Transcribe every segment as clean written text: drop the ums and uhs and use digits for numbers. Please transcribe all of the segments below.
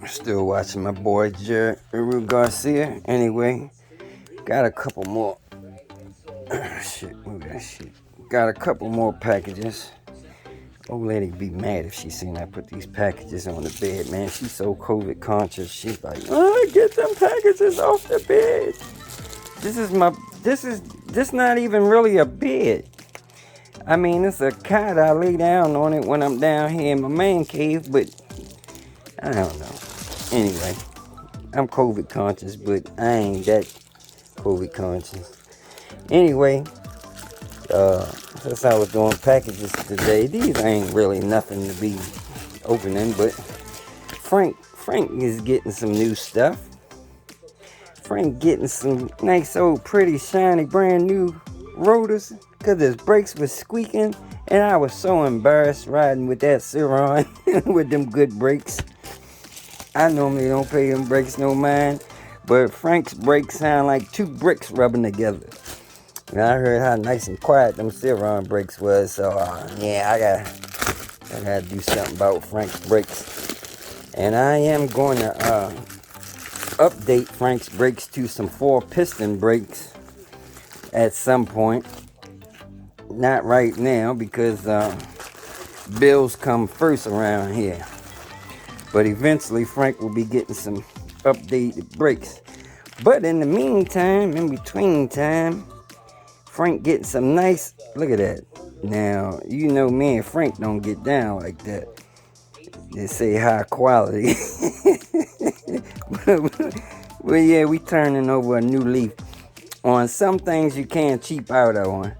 Still watching my boy Jerry Garcia. Anyway, got a couple more. Shit, move that shit. Got a couple more packages. Old lady be mad if she seen I put these packages on the bed, man. She's so COVID conscious. She's like, oh, get them packages off the bed. This not even really a bed. I mean, it's a cot. I lay down on it when I'm down here in my man cave, but I don't know. Anyway, I'm COVID conscious, but I ain't that COVID conscious. Anyway, since I was doing packages today, these ain't really nothing to be opening, but Frank is getting some new stuff. Frank getting some nice old pretty shiny brand new rotors because his brakes was squeaking, and I was so embarrassed riding with that Ciron with them good brakes. I normally don't pay them brakes no mind, but Frank's brakes sound like two bricks rubbing together. And I heard how nice and quiet them Ciron brakes was, so yeah, I gotta do something about Frank's brakes. And I am going to update Frank's brakes to some 4-piston brakes at some point. Not right now because bills come first around here. But eventually Frank will be getting some updated brakes. But in the meantime, in between time, Frank getting some nice, look at that. Now, you know me and Frank don't get down like that. They say high quality. But yeah, we turning over a new leaf on some things you can't cheap out on.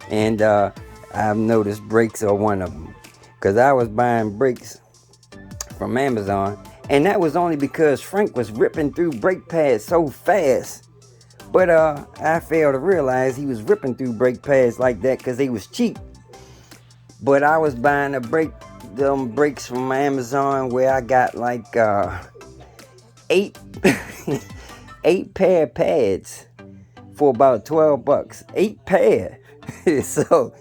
And I've noticed brakes are one of them. Because I was buying brakes from Amazon, and that was only because Frank was ripping through brake pads so fast. But I failed to realize he was ripping through brake pads like that because they was cheap. But I was buying them brakes from Amazon where I got like 8 pair of pads for about $12. 8 pair. So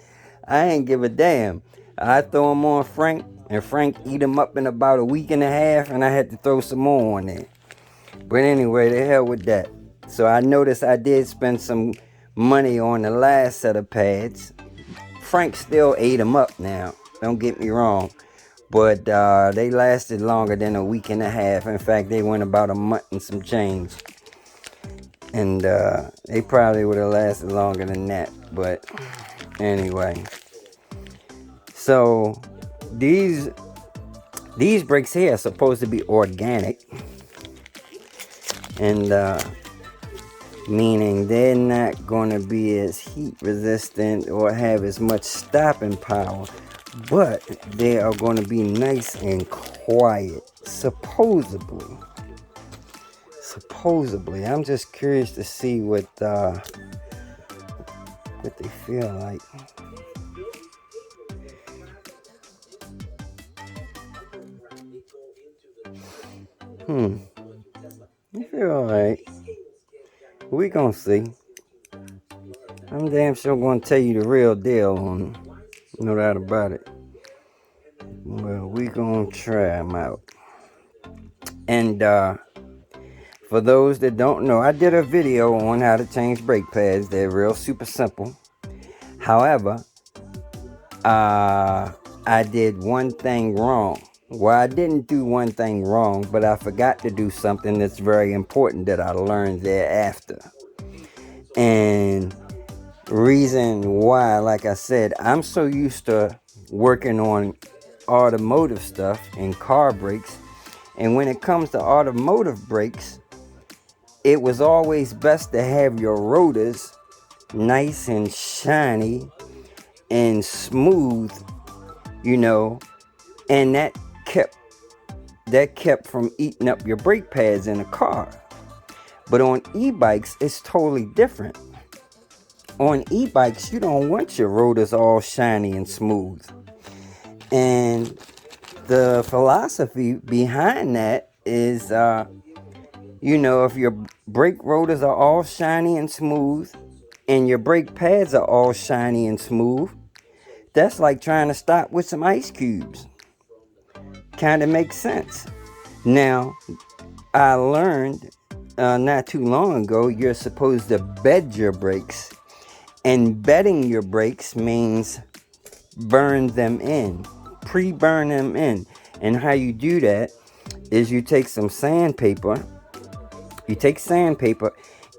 I ain't give a damn. I throw them on Frank, and Frank eat them up in about a week and a half, and I had to throw some more on there. But anyway, the hell with that. So I noticed I did spend some money on the last set of pads. Frank still ate them up now, don't get me wrong. But they lasted longer than a week and a half. In fact, they went about a month and some change. And they probably would have lasted longer than that. But anyway. So these brakes here are supposed to be organic. And meaning they're not going to be as heat resistant or have as much stopping power. But they are going to be nice and quiet. Supposedly. I'm just curious to see what they feel like. You feel alright. We gonna see. I'm damn sure gonna tell you the real deal on them. No doubt about it. Well, we gonna try them out. And for those that don't know, I did a video on how to change brake pads. They're real super simple. However, I did one thing wrong. Well, I didn't do one thing wrong, but I forgot to do something that's very important that I learned thereafter. And reason why, like I said, I'm so used to working on automotive stuff and car brakes. And when it comes to automotive brakes, it was always best to have your rotors nice and shiny and smooth, you know, and that kept from eating up your brake pads in a car. But on e-bikes, it's totally different. On e-bikes, you don't want your rotors all shiny and smooth. And the philosophy behind that is, if your brake rotors are all shiny and smooth and your brake pads are all shiny and smooth, that's like trying to stop with some ice cubes. Kind of makes sense. Now, I learned not too long ago you're supposed to bed your brakes. And bedding your brakes means burn them in, pre-burn them in. And how you do that is you take some sandpaper. You take sandpaper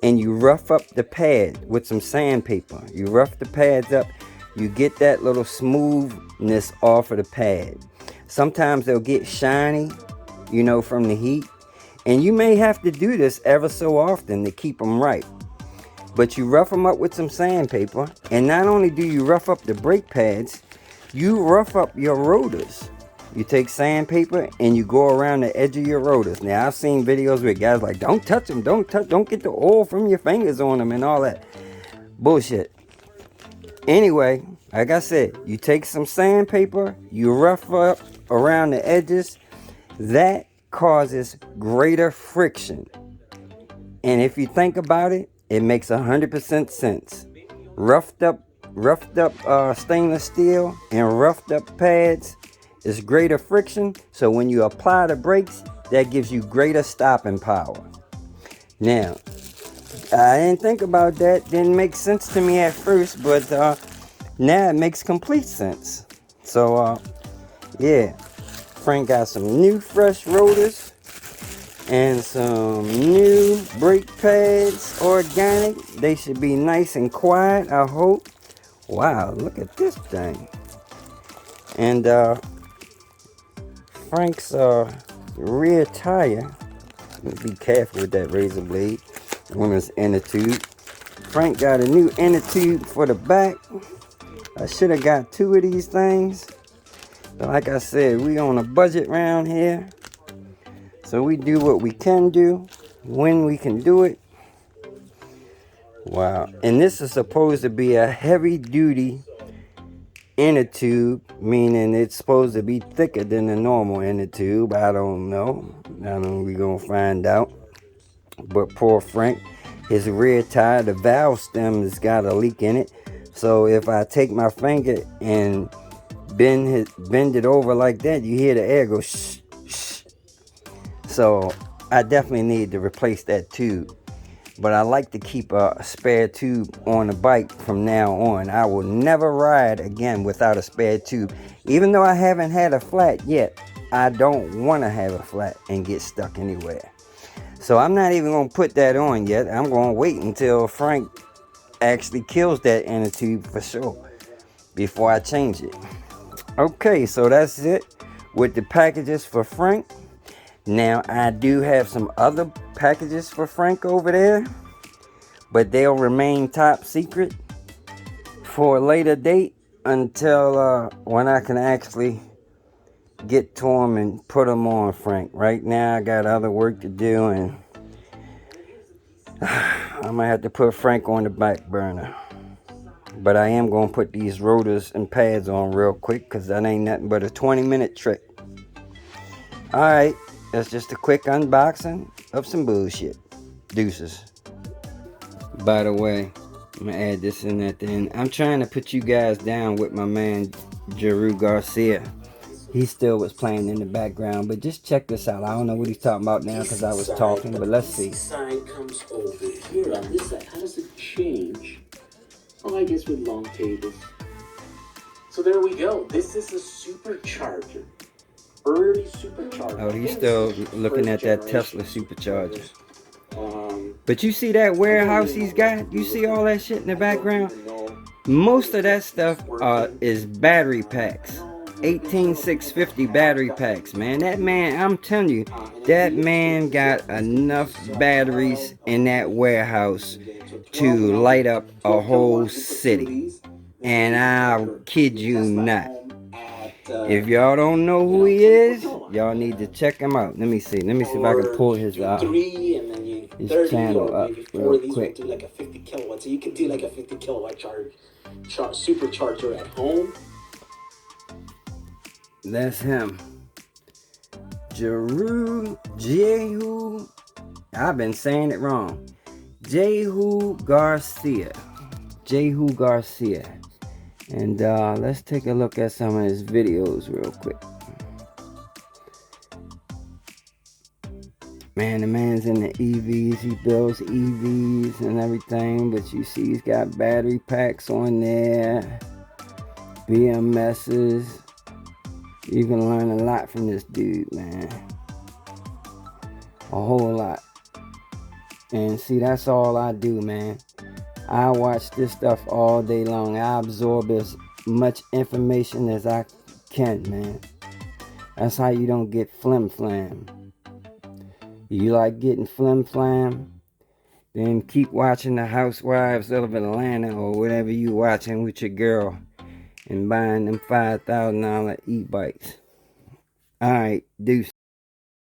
and you rough up the pad with some sandpaper. You rough the pads up. You get that little smoothness off of the pad. Sometimes they'll get shiny, from the heat. And you may have to do this ever so often to keep them right. But you rough them up with some sandpaper. And not only do you rough up the brake pads, you rough up your rotors. You take sandpaper and you go around the edge of your rotors. Now, I've seen videos where guys like, don't touch them, don't get the oil from your fingers on them and all that. Bullshit. Anyway, like I said, you take some sandpaper, you rough up around the edges. That causes greater friction. And if you think about it, it makes 100% sense. Roughed up stainless steel and roughed up pads is greater friction. So when you apply the brakes, that gives you greater stopping power. Now, I didn't think about that. Didn't make sense to me at first, but now it makes complete sense. So, yeah. Frank got some new fresh rotors and some new brake pads, organic. They should be nice and quiet, I hope. Wow, look at this thing. And Frank's rear tire, be careful with that razor blade on his inner tube. Frank got a new inner tube for the back. I should have got 2 of these things. But like I said, we on a budget round here. So we do what we can do when we can do it. Wow. And this is supposed to be a heavy duty inner tube, meaning it's supposed to be thicker than the normal inner tube. I don't know. We gonna find out. But poor Frank, his rear tire, the valve stem has got a leak in it. So if I take my finger and bend it over like that, you hear the air go shh, shh. So I definitely need to replace that tube. But I like to keep a spare tube on the bike from now on. I will never ride again without a spare tube. Even though I haven't had a flat yet, I don't want to have a flat and get stuck anywhere. So I'm not even going to put that on yet. I'm going to wait until Frank actually kills that inner tube for sure before I change it. Okay, so that's it with the packages for Frank. Now, I do have some other packages for Frank over there, but they'll remain top secret for a later date until when I can actually get to them and put them on Frank. Right now, I got other work to do, and I might have to put Frank on the back burner. But I am going to put these rotors and pads on real quick because that ain't nothing but a 20-minute trick. Alright, that's just a quick unboxing of some bullshit. Deuces. By the way, I'm going to add this in at the end. I'm trying to put you guys down with my man, Jeru Garcia. He still was playing in the background, but just check this out. I don't know what he's talking about now because I was talking, but let's see. Side comes over here on this side. How does it change? Oh, I guess with long cables. So there we go. This is a supercharger. Early supercharger. Oh, he's still looking at that Tesla supercharger. But you see that warehouse he's got? You see all that shit in the background? Most of that stuff is battery packs. 18650 battery packs, man. That man, I'm telling you, that man got enough batteries in that warehouse to light up a whole city. And I'll kid you not. If y'all don't know who he is, y'all need to check him out. Let me see if I can pull his channel up real quick. Like a 50 kilowatt, so you can do like a 50 kilowatt supercharger at home. That's him. Jehu. I've been saying it wrong. Jehu Garcia. And let's take a look at some of his videos real quick. Man, the man's in the EVs. He builds EVs and everything. But you see he's got battery packs on there. BMSs. You can learn a lot from this dude, man. A whole lot. And see, that's all I do, man. I watch this stuff all day long. I absorb as much information as I can, man. That's how you don't get flim-flam. You like getting flim-flam? Then keep watching the Housewives of Atlanta or whatever you watching with your girl and buying them $5,000 e-bikes. Alright, deuce.